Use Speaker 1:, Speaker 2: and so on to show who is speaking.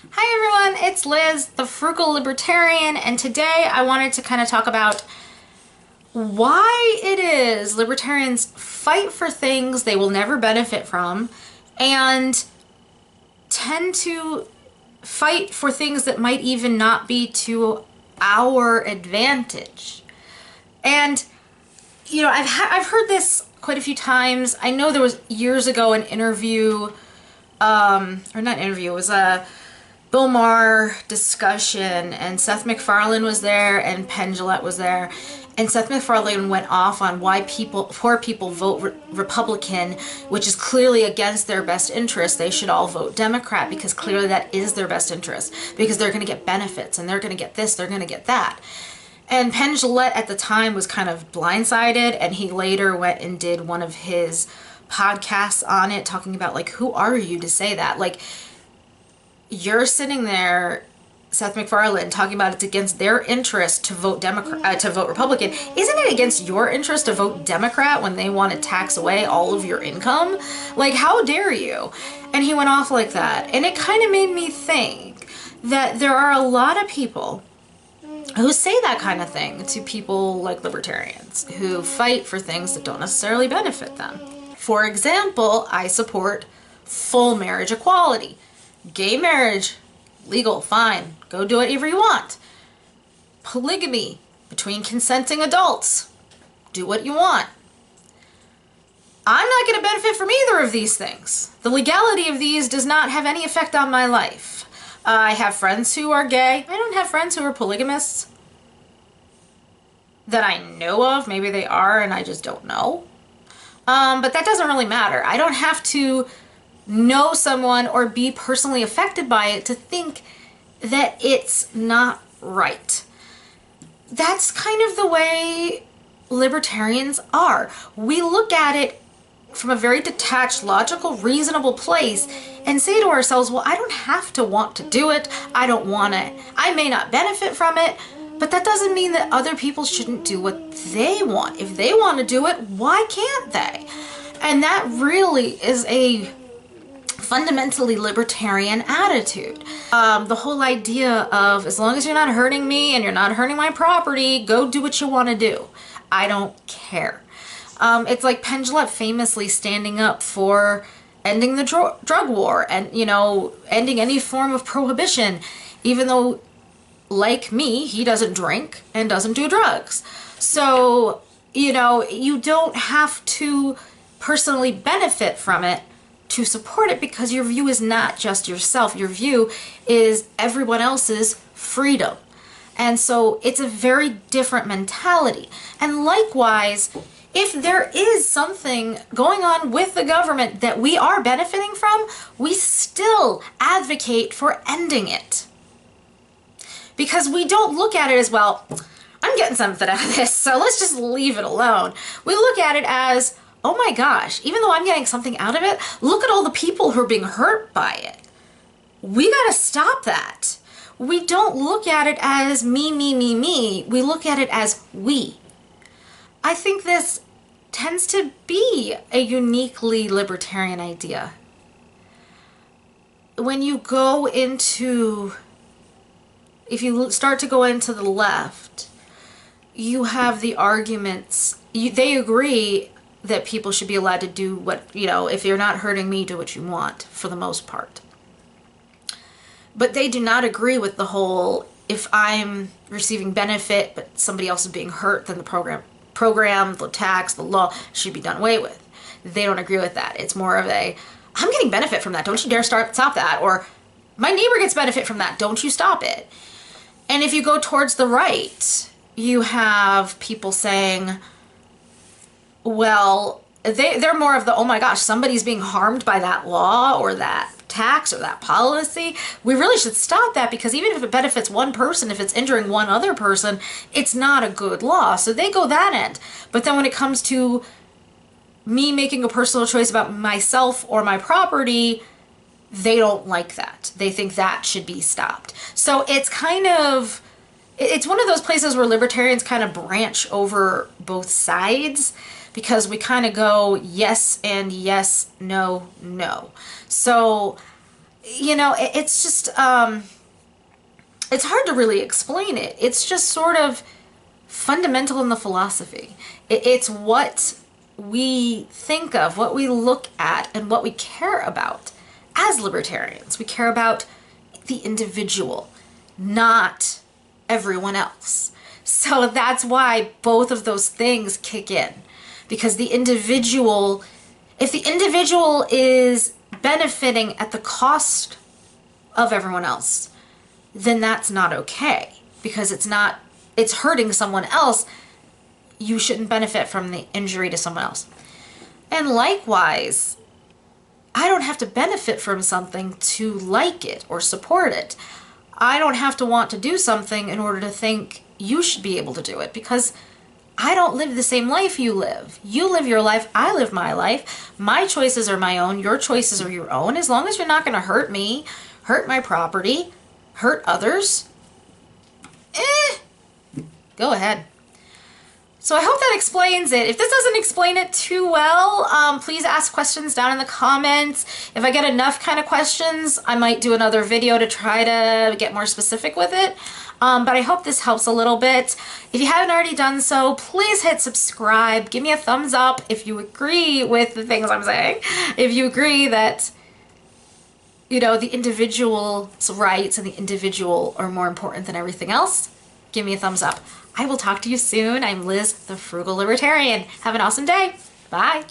Speaker 1: Hi everyone, it's Liz, the Frugal Libertarian, and today I wanted to kind of talk about why it is libertarians fight for things they will never benefit from and tend to fight for things that might even not be to our advantage. And you know, I've heard this quite a few times. I know there was years ago an interview, or not interview, it was a Bill Maher discussion, and Seth MacFarlane was there and Penn Jillette was there, and Seth MacFarlane went off on why poor people vote Republican, which is clearly against their best interest. They should all vote Democrat because clearly that is their best interest, because they're going to get benefits and they're going to get this, they're going to get that. And Penn Jillette at the time was kind of blindsided, and he later went and did one of his podcasts on it, talking about, like, who are you to say that? Like, you're sitting there, Seth MacFarlane, talking about it's against their interest to vote to vote Republican. Isn't it against your interest to vote Democrat when they want to tax away all of your income? Like, how dare you? And he went off like that. And it kind of made me think that there are a lot of people who say that kind of thing to people like libertarians, who fight for things that don't necessarily benefit them. For example, I support full marriage equality. Gay marriage, legal, fine, go do whatever you want. Polygamy between consenting adults, do what you want. I'm not going to benefit from either of these things. The legality of these does not have any effect on my life. I have friends who are gay. I don't have friends who are polygamists that I know of. Maybe they are and I just don't know. But that doesn't really matter. I don't have to know someone or be personally affected by it to think that it's not right. That's kind of the way libertarians are. We look at it from a very detached, logical, reasonable place and say to ourselves, well, I don't have to want to do it. I don't want to. I may not benefit from it, but that doesn't mean that other people shouldn't do what they want. If they want to do it, why can't they? And that really is a fundamentally libertarian attitude. The whole idea of, as long as you're not hurting me and you're not hurting my property, go do what you want to do. I don't care. It's like Penn Jillette famously standing up for ending the drug war and, you know, ending any form of prohibition, even though, like me, he doesn't drink and doesn't do drugs. So, you know, you don't have to personally benefit from it to support it, because your view is not just yourself. Your view is everyone else's freedom. And so it's a very different mentality. And likewise, if there is something going on with the government that we are benefiting from, we still advocate for ending it. Because we don't look at it as, well, I'm getting something out of this, so let's just leave it alone. We look at it as, oh my gosh, even though I'm getting something out of it, look at all the people who are being hurt by it. We gotta stop that. We don't look at it as me, me, me, me. We look at it as we. I think this tends to be a uniquely libertarian idea. When you go into, if you start to go into the left, you have the arguments, they agree that people should be allowed to do what, you know, if you're not hurting me, do what you want, for the most part. But they do not agree with the whole, if I'm receiving benefit but somebody else is being hurt, then the program, the tax, the law should be done away with. They don't agree with that. It's more of a, I'm getting benefit from that, don't you dare stop that, or my neighbor gets benefit from that, don't you stop it. And if you go towards the right, you have people saying, well, they're more of the, oh my gosh, somebody's being harmed by that law or that tax or that policy. We really should stop that, because even if it benefits one person, if it's injuring one other person, it's not a good law. So they go that end. But then when it comes to me making a personal choice about myself or my property, they don't like that. They think that should be stopped. So it's kind of, it's one of those places where libertarians kind of branch over both sides, because we kind of go yes and yes, no, no. So you know, it's just, it's hard to really explain it. It's just sort of fundamental in the philosophy. It's what we think of, what we look at, and what we care about as libertarians. We care about the individual, not everyone else. So that's why both of those things kick in. Because the individual, if the individual is benefiting at the cost of everyone else, then that's not okay. Because it's hurting someone else. You shouldn't benefit from the injury to someone else. And likewise, I don't have to benefit from something to like it or support it. I don't have to want to do something in order to think you should be able to do it, because I don't live the same life you live. You live your life, I live my life. My choices are my own, your choices are your own. As long as you're not going to hurt me, hurt my property, hurt others, go ahead. So I hope that explains it. If this doesn't explain it too well, please ask questions down in the comments. If I get enough kind of questions, I might do another video to try to get more specific with it. But I hope this helps a little bit. If you haven't already done so, please hit subscribe. Give me a thumbs up if you agree with the things I'm saying. If you agree that, you know, the individual's rights and the individual are more important than everything else, give me a thumbs up. I will talk to you soon. I'm Liz, the Frugal Libertarian. Have an awesome day. Bye.